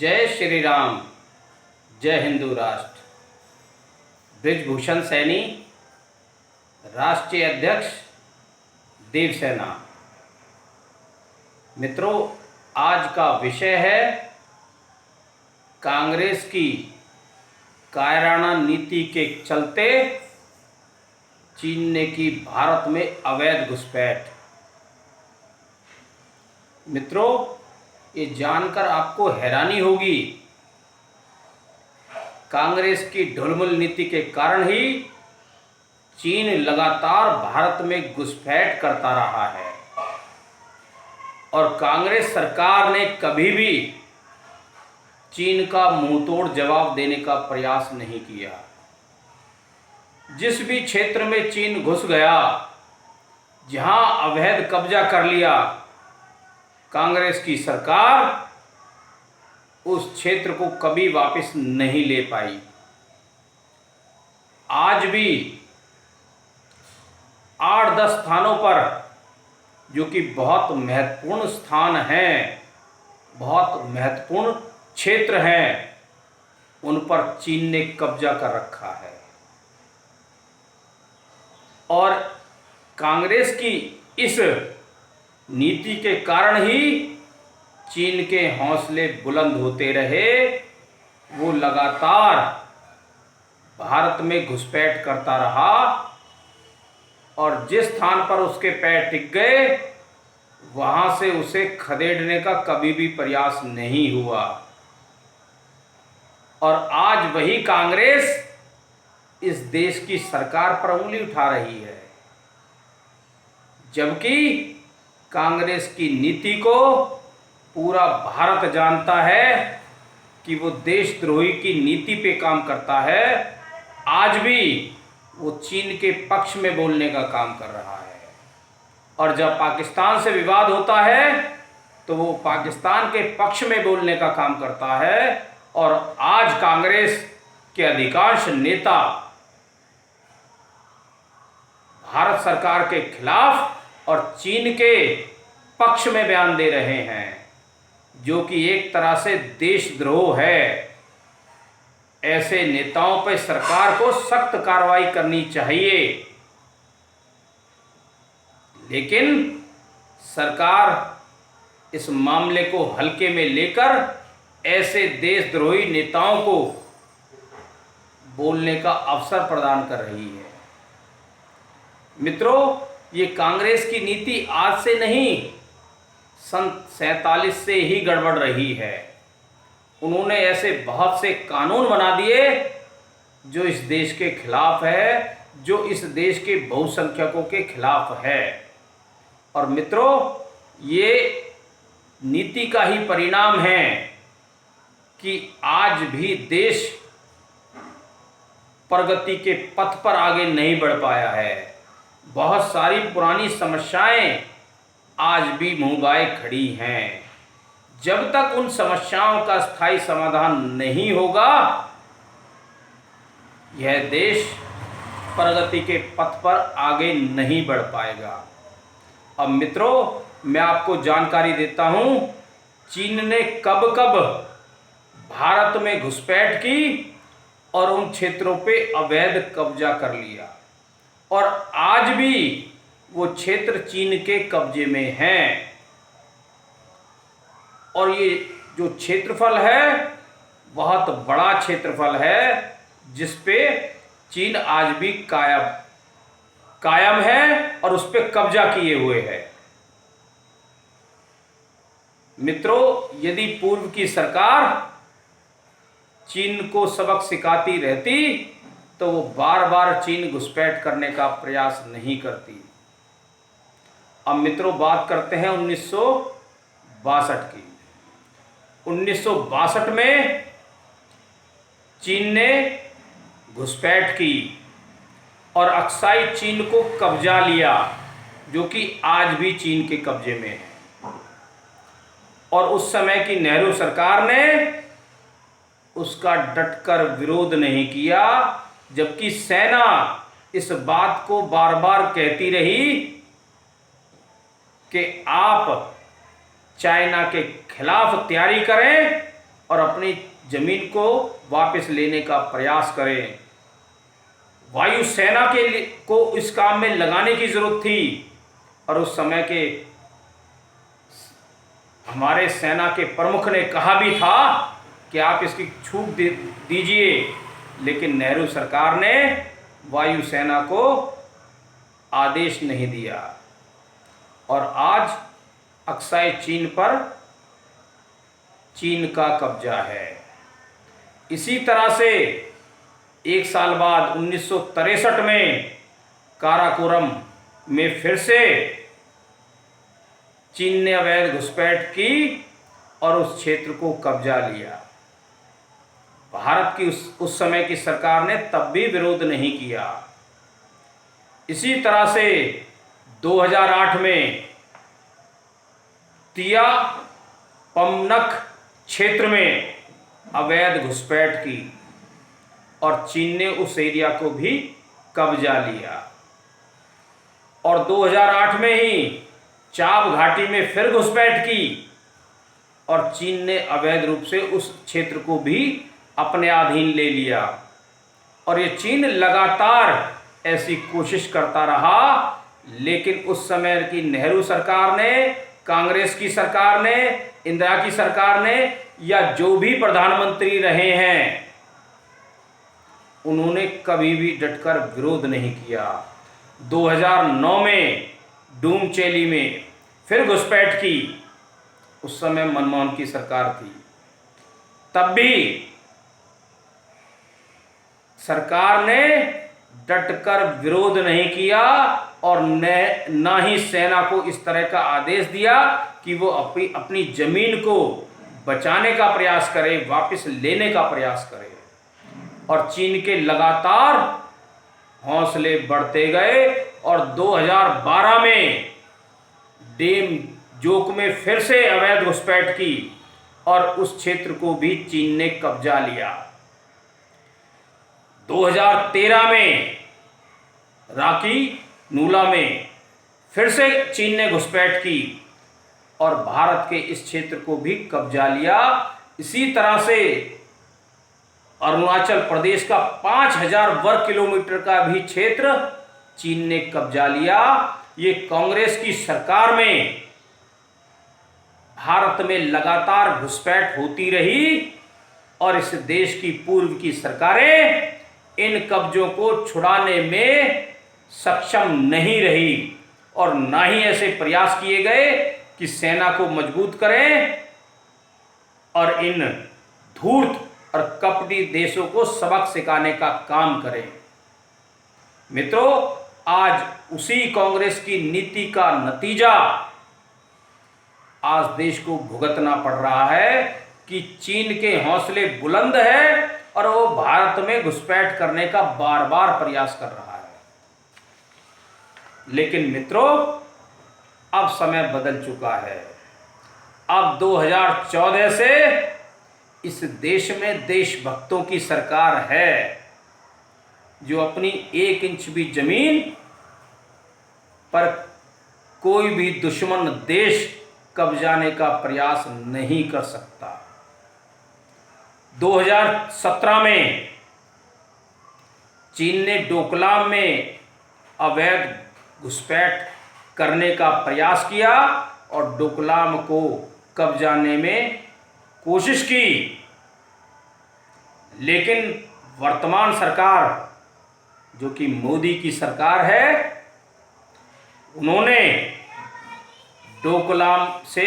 जय श्री राम। जय हिंदू राष्ट्र। ब्रिजभूषण सैनी, राष्ट्रीय अध्यक्ष देवसेना। मित्रों, आज का विषय है कांग्रेस की कायराना नीति के चलते चीन ने की भारत में अवैध घुसपैठ। मित्रों, ये जानकर आपको हैरानी होगी, कांग्रेस की ढुलमुल नीति के कारण ही चीन लगातार भारत में घुसपैठ करता रहा है और कांग्रेस सरकार ने कभी भी चीन का मुंहतोड़ जवाब देने का प्रयास नहीं किया। जिस भी क्षेत्र में चीन घुस गया, जहां अवैध कब्जा कर लिया, कांग्रेस की सरकार उस क्षेत्र को कभी वापस नहीं ले पाई। आज भी 8-10 स्थानों पर, जो कि बहुत महत्वपूर्ण स्थान हैं, बहुत महत्वपूर्ण क्षेत्र हैं, उन पर चीन ने कब्जा कर रखा है और कांग्रेस की इस नीति के कारण ही चीन के हौसले बुलंद होते रहे। वो लगातार भारत में घुसपैठ करता रहा और जिस स्थान पर उसके पैर टिक गए, वहां से उसे खदेड़ने का कभी भी प्रयास नहीं हुआ। और आज वही कांग्रेस इस देश की सरकार पर उंगली उठा रही है, जबकि कांग्रेस की नीति को पूरा भारत जानता है कि वो देशद्रोही की नीति पे काम करता है। आज भी वो चीन के पक्ष में बोलने का काम कर रहा है और जब पाकिस्तान से विवाद होता है तो वो पाकिस्तान के पक्ष में बोलने का काम करता है। और आज कांग्रेस के अधिकांश नेता भारत सरकार के खिलाफ और चीन के पक्ष में बयान दे रहे हैं, जो कि एक तरह से देशद्रोह है। ऐसे नेताओं पर सरकार को सख्त कार्रवाई करनी चाहिए, लेकिन सरकार इस मामले को हल्के में लेकर ऐसे देशद्रोही नेताओं को बोलने का अवसर प्रदान कर रही है। मित्रों, ये कांग्रेस की नीति आज से नहीं, सन 47 से ही गड़बड़ रही है। उन्होंने ऐसे बहुत से कानून बना दिए जो इस देश के खिलाफ है, जो इस देश के बहुसंख्यकों के खिलाफ है। और मित्रों, ये नीति का ही परिणाम है कि आज भी देश प्रगति के पथ पर आगे नहीं बढ़ पाया है। बहुत सारी पुरानी समस्याएं आज भी मुंह गाए खड़ी हैं। जब तक उन समस्याओं का स्थायी समाधान नहीं होगा, यह देश प्रगति के पथ पर आगे नहीं बढ़ पाएगा। अब मित्रों, मैं आपको जानकारी देता हूं, चीन ने कब कब भारत में घुसपैठ की और उन क्षेत्रों पे अवैध कब्जा कर लिया और आज भी वो क्षेत्र चीन के कब्जे में हैं। और ये जो क्षेत्रफल है, बहुत बड़ा क्षेत्रफल है, जिस पे चीन आज भी कायम है और उस पे कब्जा किए हुए है। मित्रों, यदि पूर्व की सरकार चीन को सबक सिखाती रहती तो वो बार बार चीन घुसपैठ करने का प्रयास नहीं करती। अब मित्रों, बात करते हैं 1962 की। 1962 में चीन ने घुसपैठ की और अक्साई चीन को कब्जा लिया, जो कि आज भी चीन के कब्जे में है। और उस समय की नेहरू सरकार ने उसका डटकर विरोध नहीं किया, जबकि सेना इस बात को बार बार कहती रही कि आप चाइना के खिलाफ तैयारी करें और अपनी जमीन को वापस लेने का प्रयास करें। वायुसेना को इस काम में लगाने की जरूरत थी और उस समय के हमारे सेना के प्रमुख ने कहा भी था कि आप इसकी छूट दीजिए, लेकिन नेहरू सरकार ने वायुसेना को आदेश नहीं दिया और आज अक्साई चीन पर चीन का कब्जा है। इसी तरह से एक साल बाद 1963 में काराकोरम में फिर से चीन ने अवैध घुसपैठ की और उस क्षेत्र को कब्जा लिया। भारत की उस समय की सरकार ने तब भी विरोध नहीं किया। इसी तरह से 2008 में तिया पमनक क्षेत्र में अवैध घुसपैठ की और चीन ने उस एरिया को भी कब्जा लिया और 2008 में ही चाब घाटी में फिर घुसपैठ की और चीन ने अवैध रूप से उस क्षेत्र को भी अपने अधीन ले लिया। और ये चीन लगातार ऐसी कोशिश करता रहा, लेकिन उस समय की नेहरू सरकार ने, कांग्रेस की सरकार ने, इंदिरा की सरकार ने या जो भी प्रधानमंत्री रहे हैं, उन्होंने कभी भी डटकर विरोध नहीं किया। 2009 में डूमचेली में फिर घुसपैठ की, उस समय मनमोहन की सरकार थी, तब भी सरकार ने डटकर विरोध नहीं किया और ना ही सेना को इस तरह का आदेश दिया कि वो अपनी जमीन को बचाने का प्रयास करे, वापस लेने का प्रयास करे। और चीन के लगातार हौसले बढ़ते गए और 2012 में डेम जोक में फिर से अवैध घुसपैठ की और उस क्षेत्र को भी चीन ने कब्जा लिया। 2013 में राकी नूला में फिर से चीन ने घुसपैठ की और भारत के इस क्षेत्र को भी कब्जा लिया। इसी तरह से अरुणाचल प्रदेश का 5000 वर्ग किलोमीटर का भी क्षेत्र चीन ने कब्जा लिया। ये कांग्रेस की सरकार में भारत में लगातार घुसपैठ होती रही और इस देश की पूर्व की सरकारें इन कब्जों को छुड़ाने में सक्षम नहीं रही और ना ही ऐसे प्रयास किए गए कि सेना को मजबूत करें और इन धूर्त और कपटी देशों को सबक सिखाने का काम करें। मित्रों, आज उसी कांग्रेस की नीति का नतीजा आज देश को भुगतना पड़ रहा है कि चीन के हौसले बुलंद है और वो भारत में घुसपैठ करने का बार बार प्रयास कर रहा है। लेकिन मित्रों, अब समय बदल चुका है। अब 2014 से इस देश में देशभक्तों की सरकार है जो अपनी 1 इंच भी जमीन पर कोई भी दुश्मन देश कब्जाने का प्रयास नहीं कर सकता। 2017 में चीन ने डोकलाम में अवैध घुसपैठ करने का प्रयास किया और डोकलाम को कब्जाने में कोशिश की, लेकिन वर्तमान सरकार जो कि मोदी की सरकार है, उन्होंने डोकलाम से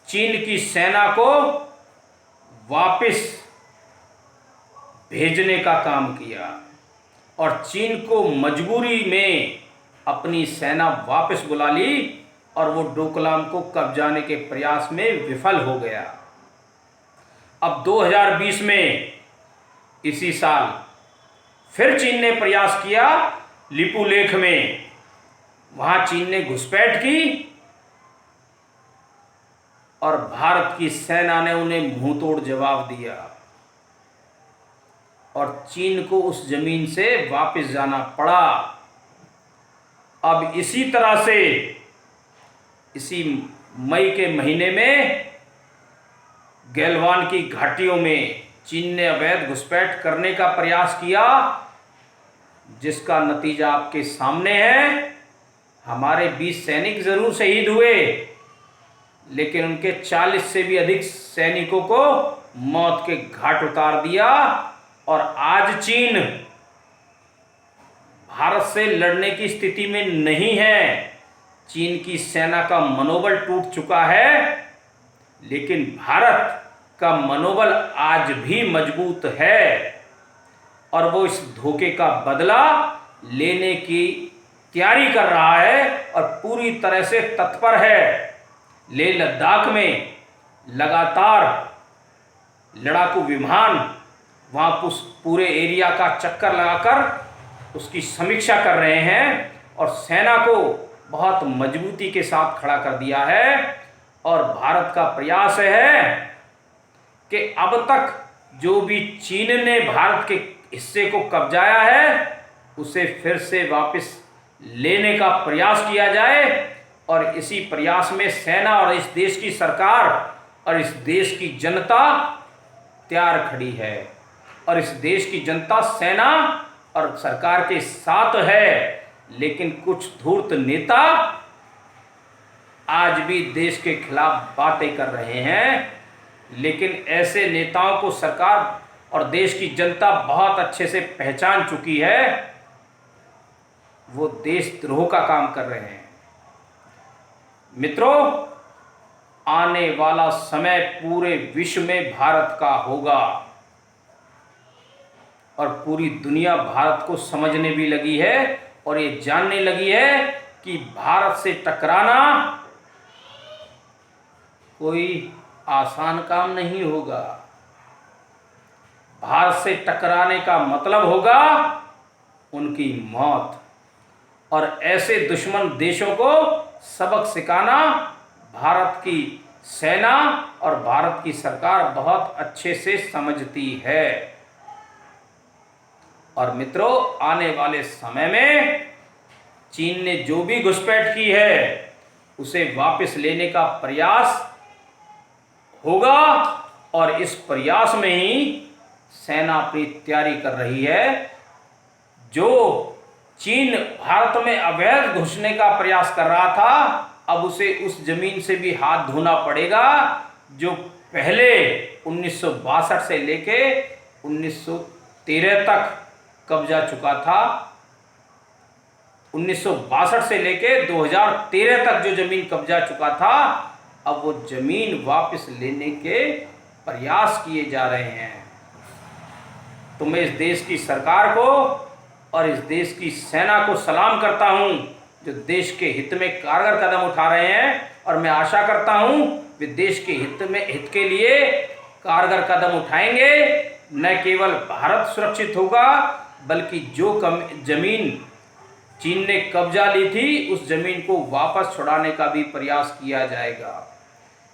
चीन की सेना को वापस भेजने का काम किया और चीन को मजबूरी में अपनी सेना वापस बुला ली और वो डोकलाम को कब्जाने के प्रयास में विफल हो गया। अब 2020 में इसी साल फिर चीन ने प्रयास किया लिपुलेख में, वहां चीन ने घुसपैठ की और भारत की सेना ने उन्हें मुंहतोड़ जवाब दिया और चीन को उस जमीन से वापस जाना पड़ा। अब इसी तरह से इसी मई के महीने में गैलवान की घाटियों में चीन ने अवैध घुसपैठ करने का प्रयास किया, जिसका नतीजा आपके सामने है। हमारे 20 सैनिक जरूर शहीद हुए, लेकिन उनके 40 से भी अधिक सैनिकों को मौत के घाट उतार दिया। और आज चीन भारत से लड़ने की स्थिति में नहीं है। चीन की सेना का मनोबल टूट चुका है, लेकिन भारत का मनोबल आज भी मजबूत है और वो इस धोखे का बदला लेने की तैयारी कर रहा है और पूरी तरह से तत्पर है। लेह लद्दाख में लगातार लड़ाकू विमान वहाँ पूरे एरिया का चक्कर लगाकर उसकी समीक्षा कर रहे हैं और सेना को बहुत मजबूती के साथ खड़ा कर दिया है। और भारत का प्रयास है कि अब तक जो भी चीन ने भारत के हिस्से को कब्जाया है, उसे फिर से वापस लेने का प्रयास किया जाए। और इसी प्रयास में सेना और इस देश की सरकार और इस देश की जनता तैयार खड़ी है और इस देश की जनता सेना और सरकार के साथ है। लेकिन कुछ धूर्त नेता आज भी देश के खिलाफ बातें कर रहे हैं, लेकिन ऐसे नेताओं को सरकार और देश की जनता बहुत अच्छे से पहचान चुकी है। वो देशद्रोह का काम कर रहे हैं। मित्रों, आने वाला समय पूरे विश्व में भारत का होगा और पूरी दुनिया भारत को समझने भी लगी है और ये जानने लगी है कि भारत से टकराना कोई आसान काम नहीं होगा। भारत से टकराने का मतलब होगा उनकी मौत। और ऐसे दुश्मन देशों को सबक सिखाना भारत की सेना और भारत की सरकार बहुत अच्छे से समझती है। और मित्रों, आने वाले समय में चीन ने जो भी घुसपैठ की है उसे वापस लेने का प्रयास होगा और इस प्रयास में ही सेना अपनी तैयारी कर रही है। जो चीन भारत में अवैध घुसने का प्रयास कर रहा था, अब उसे उस जमीन से भी हाथ धोना पड़ेगा जो पहले 1962 से लेके 1913 तक कब्जा चुका था। 1962 से लेके 2013 तक जो जमीन कब्जा चुका था, अब वो जमीन वापस लेने के प्रयास किए जा रहे हैं। तो मैं इस देश की सरकार को और इस देश की सेना को सलाम करता हूं, जो देश के हित में कारगर कदम उठा रहे हैं। और मैं आशा करता हूं वे देश के हित के लिए कारगर कदम उठाएंगे। न केवल भारत सुरक्षित होगा, बल्कि जो जमीन चीन ने कब्जा ली थी उस जमीन को वापस छुड़ाने का भी प्रयास किया जाएगा।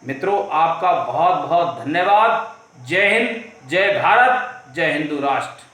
मित्रों, आपका बहुत बहुत धन्यवाद। जय हिंद, जय भारत, जय हिंदू राष्ट्र।